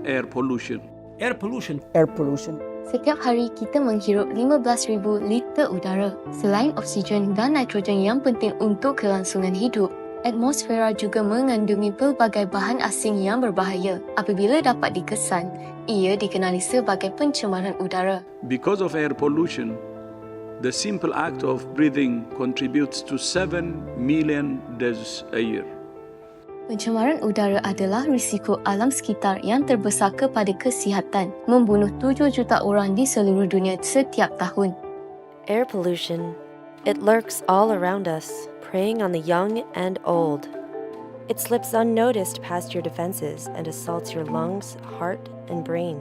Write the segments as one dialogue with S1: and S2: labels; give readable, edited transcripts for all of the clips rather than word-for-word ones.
S1: air pollution?
S2: Air pollution.
S3: Air pollution.
S4: Setiap hari kita menghirup 15,000 liter udara. Selain oksigen dan nitrogen yang penting untuk kelangsungan hidup, atmosfera juga mengandungi pelbagai bahan asing yang berbahaya. Apabila dapat dikesan, ia dikenali sebagai pencemaran udara.
S1: Because of air pollution, the simple act of breathing contributes to 7 million deaths a year.
S4: Pencemaran udara adalah risiko alam sekitar yang terbesar kepada kesihatan, membunuh 7 juta orang di seluruh dunia setiap tahun.
S5: Air pollution. It lurks all around us, preying on the young and old. It slips unnoticed past your defenses and assaults your lungs, heart, and brain.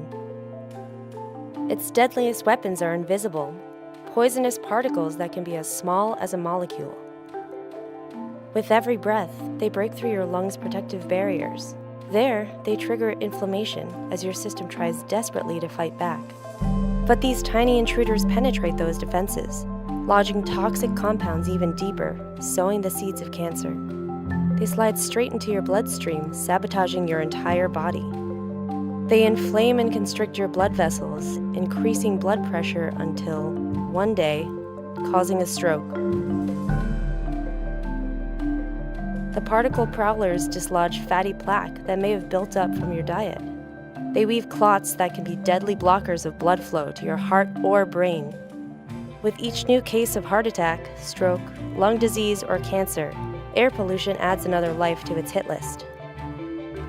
S5: Its deadliest weapons are invisible, poisonous particles that can be as small as a molecule. With every breath, they break through your lungs' protective barriers. There, they trigger inflammation as your system tries desperately to fight back. But these tiny intruders penetrate those defenses, lodging toxic compounds even deeper, sowing the seeds of cancer. They slide straight into your bloodstream, sabotaging your entire body. They inflame and constrict your blood vessels, increasing blood pressure until, one day, causing a stroke. The particle prowlers dislodge fatty plaque that may have built up from your diet. They weave clots that can be deadly blockers of blood flow to your heart or brain. With each new case of heart attack, stroke, lung disease, or cancer, air pollution adds another life to its hit list.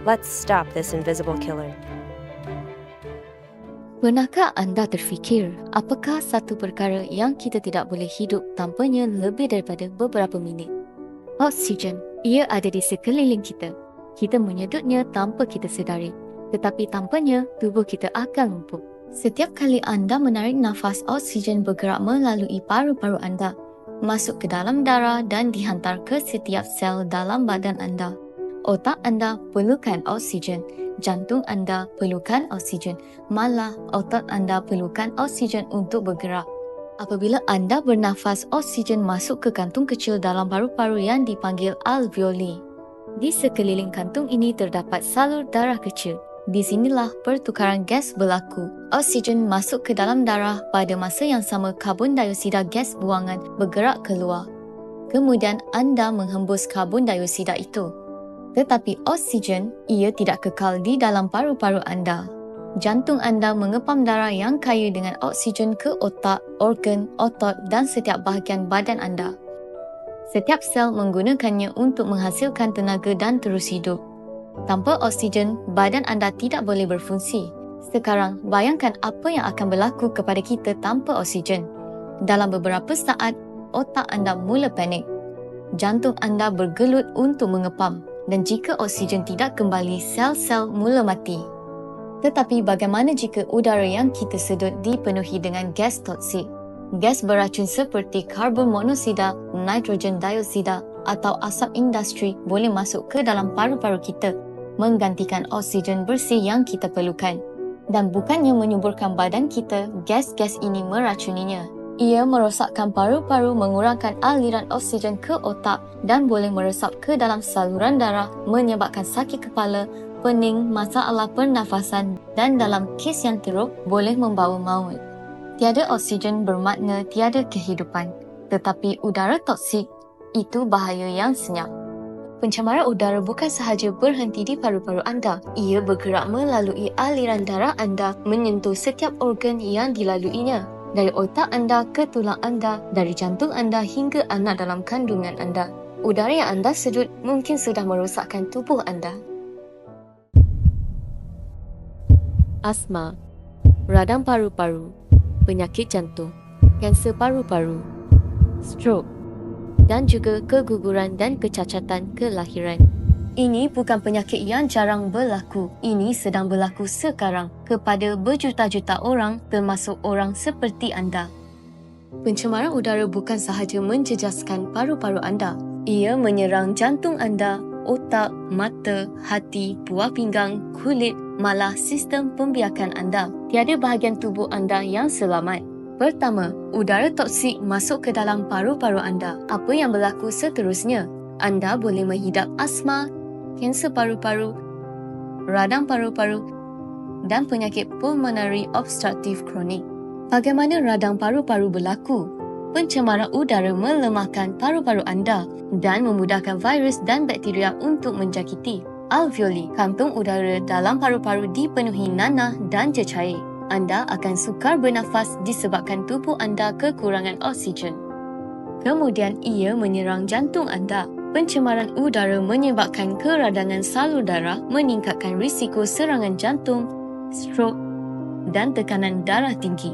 S5: Let's stop this invisible killer.
S4: Pernahkah anda terfikir, apakah satu perkara yang kita tidak boleh hidup tanpanya lebih daripada beberapa minit? Oksigen. Ia ada di sekeliling kita. Kita menyedutnya tanpa kita sedari. Tetapi tanpanya, tubuh kita akan lumpuh. Setiap kali anda menarik nafas, oksigen bergerak melalui paru-paru anda, masuk ke dalam darah dan dihantar ke setiap sel dalam badan anda. Otak anda perlukan oksigen. Jantung anda perlukan oksigen. Malah, otot anda perlukan oksigen untuk bergerak. Apabila anda bernafas, oksigen masuk ke kantung kecil dalam paru-paru yang dipanggil alveoli. Di sekeliling kantung ini terdapat salur darah kecil. Di sinilah pertukaran gas berlaku. Oksigen masuk ke dalam darah, pada masa yang sama karbon dioksida gas buangan bergerak keluar. Kemudian anda menghembus karbon dioksida itu. Tetapi oksigen, ia tidak kekal di dalam paru-paru anda. Jantung anda mengepam darah yang kaya dengan oksigen ke otak, organ, otot dan setiap bahagian badan anda. Setiap sel menggunakannya untuk menghasilkan tenaga dan terus hidup. Tanpa oksigen, badan anda tidak boleh berfungsi. Sekarang, bayangkan apa yang akan berlaku kepada kita tanpa oksigen. Dalam beberapa saat, otak anda mula panik. Jantung anda bergelut untuk mengepam. Dan jika oksigen tidak kembali, sel-sel mula mati. Tetapi bagaimana jika udara yang kita sedut dipenuhi dengan gas toksik? Gas beracun seperti karbon monoksida, nitrogen dioksida atau asap industri boleh masuk ke dalam paru-paru kita, menggantikan oksigen bersih yang kita perlukan. Dan bukannya menyuburkan badan kita, gas-gas ini meracuninya. Ia merosakkan paru-paru, mengurangkan aliran oksigen ke otak dan boleh meresap ke dalam saluran darah, menyebabkan sakit kepala, pening, masalah pernafasan dan dalam kes yang teruk boleh membawa maut. Tiada oksigen bermakna tiada kehidupan, tetapi udara toksik itu bahaya yang senyap. Pencemaran udara bukan sahaja berhenti di paru-paru anda, ia bergerak melalui aliran darah anda, menyentuh setiap organ yang dilaluinya. Dari otak anda ke tulang anda, dari jantung anda hingga anak dalam kandungan anda. Udara yang anda sedut mungkin sudah merosakkan tubuh anda. Asma, radang paru-paru, penyakit jantung, kanser paru-paru, stroke dan juga keguguran dan kecacatan kelahiran. Ini bukan penyakit yang jarang berlaku. Ini sedang berlaku sekarang kepada berjuta-juta orang, termasuk orang seperti anda. Pencemaran udara bukan sahaja menjejaskan paru-paru anda. Ia menyerang jantung anda, otak, mata, hati, buah pinggang, kulit, malah sistem pembiakan anda. Tiada bahagian tubuh anda yang selamat. Pertama, udara toksik masuk ke dalam paru-paru anda. Apa yang berlaku seterusnya? Anda boleh menghidap asma, kanser paru-paru, radang paru-paru, dan penyakit pulmonary obstructive kronik. Bagaimana radang paru-paru berlaku? Pencemaran udara melemahkan paru-paru anda dan memudahkan virus dan bakteria untuk menjangkiti. Alveoli, kantung udara dalam paru-paru dipenuhi nanah dan cecair. Anda akan sukar bernafas disebabkan tubuh anda kekurangan oksigen. Kemudian ia menyerang jantung anda. Pencemaran udara menyebabkan keradangan salur darah, meningkatkan risiko serangan jantung, strok dan tekanan darah tinggi.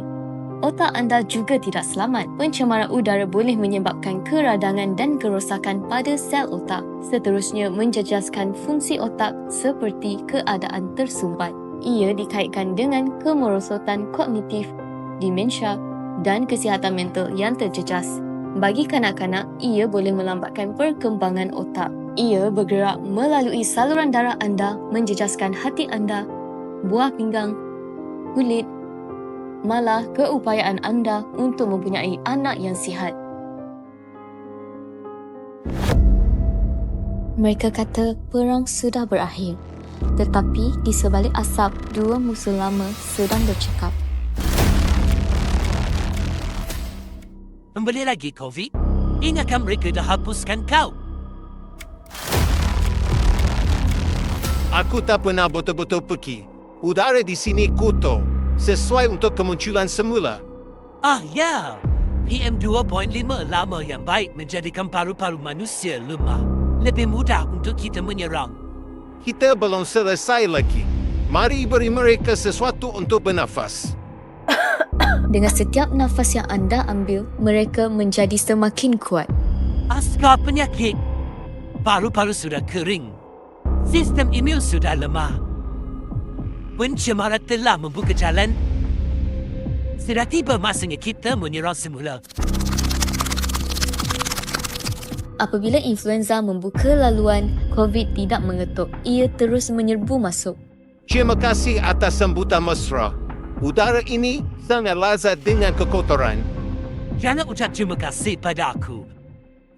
S4: Otak anda juga tidak selamat. Pencemaran udara boleh menyebabkan keradangan dan kerosakan pada sel otak. Seterusnya menjejaskan fungsi otak seperti keadaan tersumbat. Ia dikaitkan dengan kemerosotan kognitif, demensia dan kesihatan mental yang terjejas. Bagi kanak-kanak, ia boleh melambatkan perkembangan otak. Ia bergerak melalui saluran darah anda, menjejaskan hati anda, buah pinggang, kulit, malah keupayaan anda untuk mempunyai anak yang sihat. Mereka kata perang sudah berakhir, tetapi di sebalik asap, dua musuh lama sedang bercakap.
S2: Kembali lagi COVID? Ingatkan mereka dah hapuskan kau.
S3: Aku tak pernah betul-betul pergi. Udara di sini kutuh, sesuai untuk kemunculan semula.
S2: Ah ya, PM 2.5 lama yang baik menjadikan paru-paru manusia lemah. Lebih mudah untuk kita menyerang.
S3: Kita belum selesai lagi. Mari beri mereka sesuatu untuk bernafas.
S4: Dengan setiap nafas yang anda ambil, mereka menjadi semakin kuat.
S2: Askar penyakit. Paru-paru sudah kering. Sistem imun sudah lemah. Pencemaran telah membuka jalan. Sudah tiba masanya kita menyerang semula.
S4: Apabila influenza membuka laluan, COVID tidak mengetuk. Ia terus menyerbu masuk.
S3: Terima kasih atas sambutan mesra. Udara ini sangat lazat dengan kekotoran.
S2: Jangan ucap terima kasih pada aku.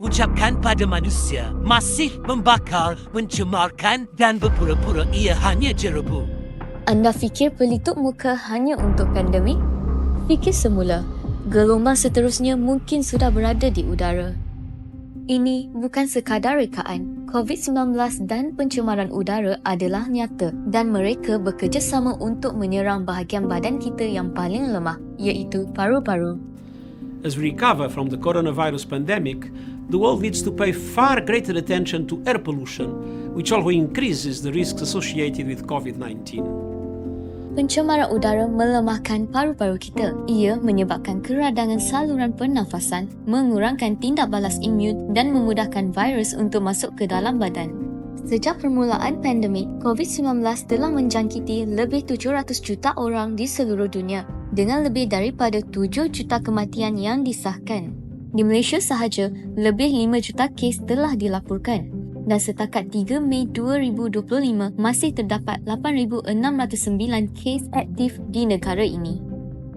S2: Ucapkan pada manusia masih membakar, mencemarkan dan berpura-pura ia hanya jerebu.
S4: Anda fikir pelitup muka hanya untuk pandemik? Fikir semula. Gelombang seterusnya mungkin sudah berada di udara. Ini bukan sekadar rekaan. COVID-19 dan pencemaran udara adalah nyata dan mereka bekerjasama untuk menyerang bahagian badan kita yang paling lemah, iaitu paru-paru.
S6: As we recover from the coronavirus pandemic, the world needs to pay far greater attention to air pollution, which also increases the risks associated with COVID-19.
S4: Pencemaran udara melemahkan paru-paru kita. Ia menyebabkan keradangan saluran pernafasan, mengurangkan tindak balas imun dan memudahkan virus untuk masuk ke dalam badan. Sejak permulaan pandemik, COVID-19 telah menjangkiti lebih 700 juta orang di seluruh dunia dengan lebih daripada 7 juta kematian yang disahkan. Di Malaysia sahaja, lebih 5 juta kes telah dilaporkan. Dan setakat 3 Mei 2025 masih terdapat 8,609 kes aktif di negara ini.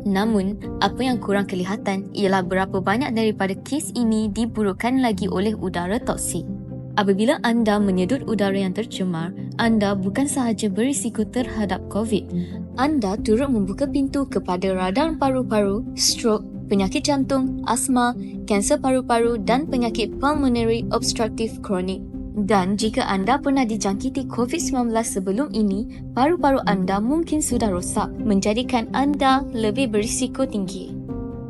S4: Namun, apa yang kurang kelihatan ialah berapa banyak daripada kes ini diburukkan lagi oleh udara toksik. Apabila anda menyedut udara yang tercemar, anda bukan sahaja berisiko terhadap COVID. Anda turut membuka pintu kepada radang paru-paru, strok, penyakit jantung, asma, kanser paru-paru dan penyakit pulmonary obstructive kronik. Dan jika anda pernah dijangkiti COVID-19 sebelum ini, paru-paru anda mungkin sudah rosak, menjadikan anda lebih berisiko tinggi.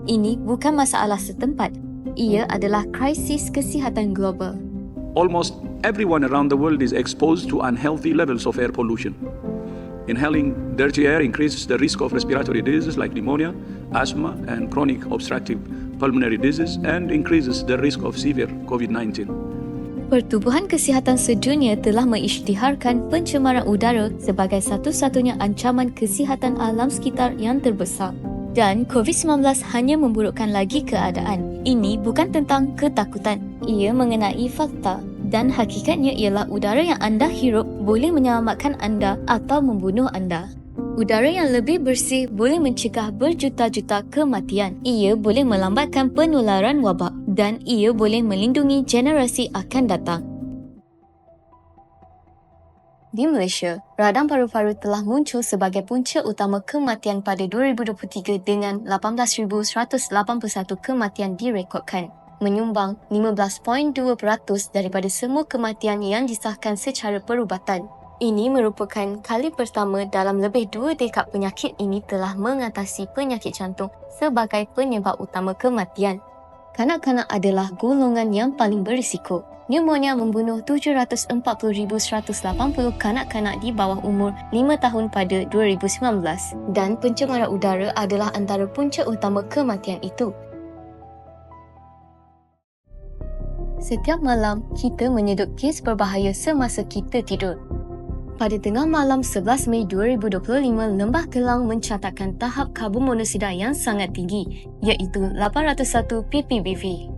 S4: Ini bukan masalah setempat. Ia adalah krisis kesihatan global.
S1: Almost everyone around the world is exposed to unhealthy levels of air pollution. Inhaling dirty air increases the risk of respiratory diseases like pneumonia, asthma, and chronic obstructive pulmonary disease, and increases the risk of severe COVID-19.
S4: Pertubuhan Kesihatan Sedunia telah mengisytiharkan pencemaran udara sebagai satu-satunya ancaman kesihatan alam sekitar yang terbesar. Dan COVID-19 hanya memburukkan lagi keadaan. Ini bukan tentang ketakutan. Ia mengenai fakta. Dan hakikatnya ialah udara yang anda hirup boleh menyelamatkan anda atau membunuh anda. Udara yang lebih bersih boleh mencegah berjuta-juta kematian. Ia boleh melambatkan penularan wabak dan ia boleh melindungi generasi akan datang. Di Malaysia, radang paru-paru telah muncul sebagai punca utama kematian pada 2023 dengan 18,181 kematian direkodkan, menyumbang 15.2% daripada semua kematian yang disahkan secara perubatan. Ini merupakan kali pertama dalam lebih 2 dekad penyakit ini telah mengatasi penyakit jantung sebagai penyebab utama kematian. Kanak-kanak adalah golongan yang paling berisiko. Pneumonia membunuh 740,180 kanak-kanak di bawah umur 5 tahun pada 2019 dan pencemaran udara adalah antara punca utama kematian itu. Setiap malam, kita menyedut kes berbahaya semasa kita tidur. Pada tengah malam 11 Mei 2025, Lembah Kelang mencatatkan tahap karbon monoksida yang sangat tinggi, iaitu 801 ppbv.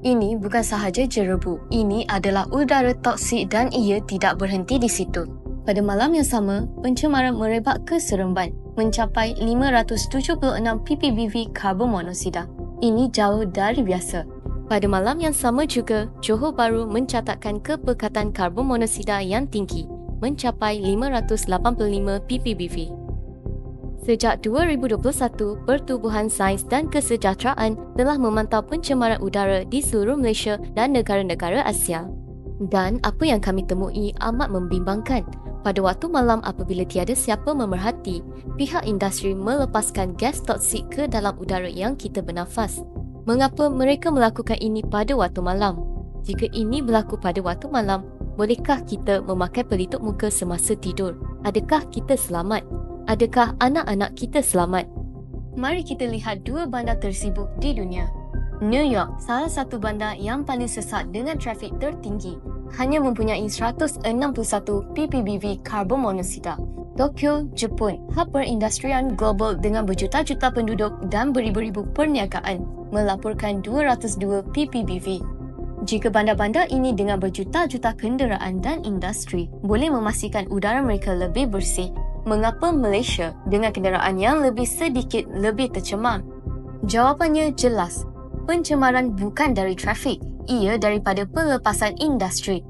S4: Ini bukan sahaja jerebu, ini adalah udara toksik dan ia tidak berhenti di situ. Pada malam yang sama, pencemaran merebak ke Seremban, mencapai 576 ppbv karbon monoksida. Ini jauh dari biasa. Pada malam yang sama juga, Johor Bahru mencatatkan kepekatan karbon monoksida yang tinggi, mencapai 585 ppbv. Sejak 2021, Pertubuhan Sains dan Kesejahteraan telah memantau pencemaran udara di seluruh Malaysia dan negara-negara Asia. Dan apa yang kami temui amat membimbangkan. Pada waktu malam apabila tiada siapa memerhati, pihak industri melepaskan gas toksik ke dalam udara yang kita bernafas. Mengapa mereka melakukan ini pada waktu malam? Jika ini berlaku pada waktu malam, bolehkah kita memakai pelitup muka semasa tidur? Adakah kita selamat? Adakah anak-anak kita selamat? Mari kita lihat 2 bandar tersibuk di dunia. New York, salah satu bandar yang paling sesak dengan trafik tertinggi, hanya mempunyai 161 ppbv karbon monoksida. Tokyo, Jepun, hub perindustrian global dengan berjuta-juta penduduk dan beribu-ribu perniagaan, melaporkan 202 ppbv. Jika bandar-bandar ini dengan berjuta-juta kenderaan dan industri boleh memastikan udara mereka lebih bersih, mengapa Malaysia dengan kenderaan yang lebih sedikit lebih tercemar? Jawapannya jelas. Pencemaran bukan dari trafik, ia daripada pelepasan industri.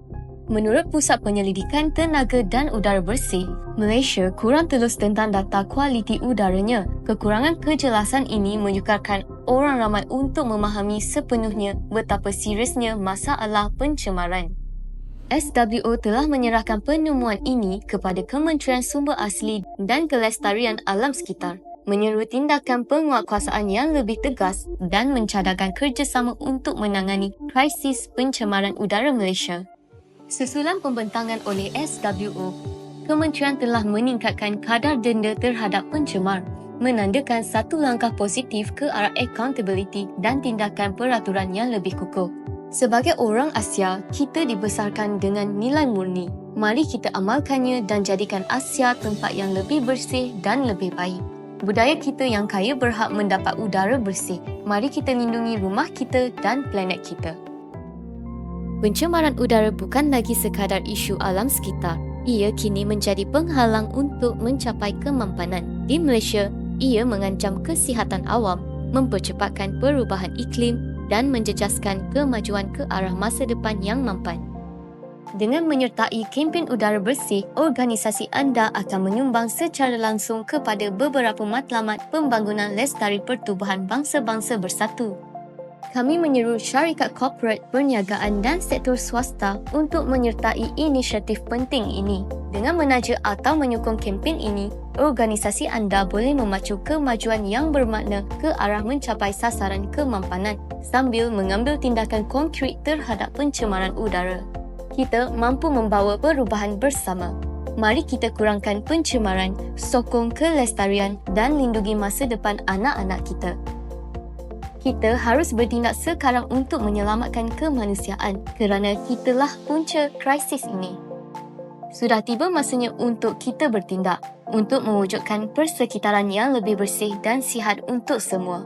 S4: Menurut Pusat Penyelidikan Tenaga dan Udara Bersih, Malaysia kurang telus tentang data kualiti udaranya. Kekurangan kejelasan ini menyukarkan orang ramai untuk memahami sepenuhnya betapa seriusnya masalah pencemaran. SWO telah menyerahkan penemuan ini kepada Kementerian Sumber Asli dan Kelestarian Alam Sekitar, menyeru tindakan penguatkuasaan yang lebih tegas dan mencadangkan kerjasama untuk menangani krisis pencemaran udara Malaysia. Sesulan pembentangan oleh SWO, Kementerian telah meningkatkan kadar denda terhadap pencemar, menandakan satu langkah positif ke arah accountability dan tindakan peraturan yang lebih kukuh. Sebagai orang Asia, kita dibesarkan dengan nilai murni. Mari kita amalkannya dan jadikan Asia tempat yang lebih bersih dan lebih baik. Budaya kita yang kaya berhak mendapat udara bersih. Mari kita lindungi rumah kita dan planet kita. Pencemaran udara bukan lagi sekadar isu alam sekitar. Ia kini menjadi penghalang untuk mencapai kemampanan. Di Malaysia, ia mengancam kesihatan awam, mempercepatkan perubahan iklim dan menjejaskan kemajuan ke arah masa depan yang mampan. Dengan menyertai kempen udara bersih, organisasi anda akan menyumbang secara langsung kepada beberapa matlamat pembangunan lestari pertubuhan bangsa-bangsa bersatu. Kami menyeru syarikat korporat, perniagaan dan sektor swasta untuk menyertai inisiatif penting ini. Dengan menaja atau menyokong kempen ini, organisasi anda boleh memacu kemajuan yang bermakna ke arah mencapai sasaran kemampanan sambil mengambil tindakan konkret terhadap pencemaran udara. Kita mampu membawa perubahan bersama. Mari kita kurangkan pencemaran, sokong kelestarian dan lindungi masa depan anak-anak kita. Kita harus bertindak sekarang untuk menyelamatkan kemanusiaan kerana kitalah punca krisis ini. Sudah tiba masanya untuk kita bertindak untuk mewujudkan persekitaran yang lebih bersih dan sihat untuk semua.